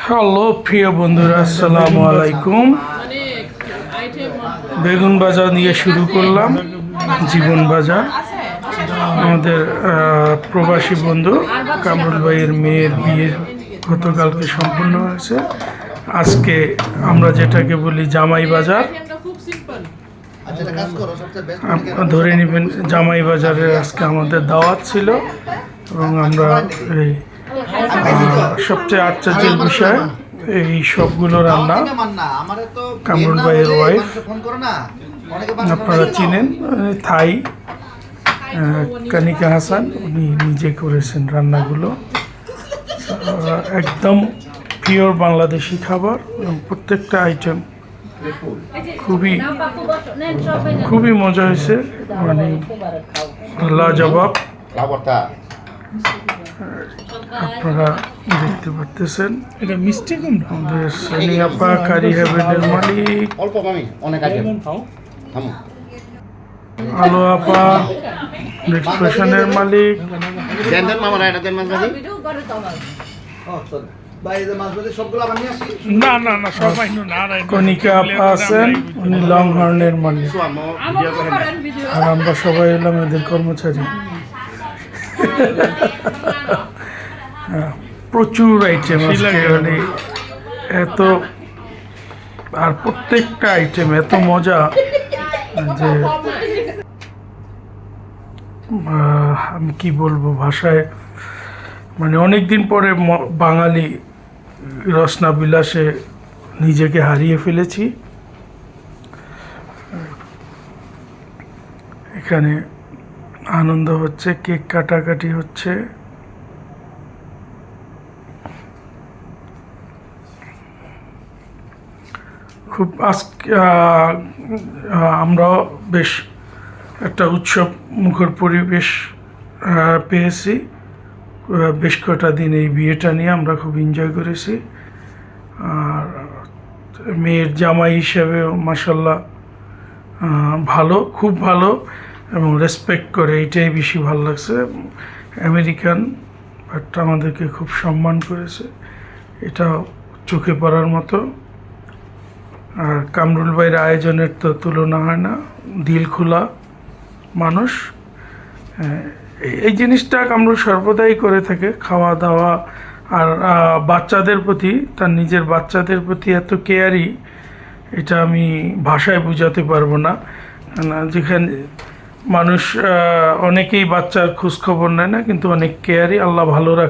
Hello প্রিয় বন্ধুরা, আসসালামু আলাইকুম। বেগুন ভাজা দিয়ে শুরু করলাম, জীবন ভাজা। আমাদের প্রবাসী বন্ধু কামরুল ভাইয়ের মেয়ের বিয়ে গতকালকে সম্পূর্ণ হয়েছে। আজকে আমরা যেটাকে বলি জামাই বাজার, ধরে নেবেন জামাই বাজারের আজকে আমাদের দাওয়াত ছিল। এবং আমরা এই সবচেয়ে আশ্চর্যের বিষয়, এই সবগুলো রান্না কামরুল ভাইয়ের ওয়াইফ, আপনারা চিনেন, থাই কানিকা হাসান, উনি নিজে করেছেন রান্নাগুলো। একদম পিওর বাংলাদেশি খাবার এবং প্রত্যেকটা আইটেম খুবই মজা হয়েছে, মানে লাজবাব। আপনারা দেখতে পারতেছেন, এটা মিষ্টি কুমড়া। আমাদের সানি আপা কারি হেভেনের মালিক, আলো আপা এক্সপ্রেশনের মালিক, কনিকা আপা আছেন, উনি লং হর্নের মালিক, আর আমরা সবাই এলাম এদের কর্মচারী। প্রচুর আইটেম আজকে, মানে এত, আর প্রত্যেকটা আইটেম এত মজা যে আমি কি বলবো ভাষায়, মানে অনেকদিন পরে বাঙালি রসনা বিলাসে নিজেকে হারিয়ে ফেলেছি। এখানে আনন্দ হচ্ছে, কেক কাটাকাটি হচ্ছে। খুব আজকে আমরাও বেশ একটা উৎসব মুখর পরিবেশ পেয়েছি। বেশ কটা দিন এই বিয়েটা নিয়ে আমরা খুব এনজয় করেছি। আর মেয়ের জামাই হিসেবেও মাশাল্লাহ ভালো, খুব ভালো, এবং রেসপেক্ট করে, এইটাই বেশি ভালো লাগছে। আমেরিকান, বাট আমাদেরকে খুব সম্মান করেছে, এটা চোখে পড়ার মতো। আর কামরুল ভাইয়ের আয়োজনের তো তুলনা হয় না, দিল খোলা মানুষ। এই জিনিসটা কামরুল সর্বদাই করে থাকে, খাওয়া দাওয়া। আর বাচ্চাদের প্রতি, তার নিজের বাচ্চাদের প্রতি এত কেয়ারি, এটা আমি ভাষায় বোঝাতে পারবো না। যেখানে মানুষ অনেকেই বাচ্চার খোঁজখবর নেয় না, কিন্তু অনেক কেয়ারি, আল্লাহ ভালো রাখে।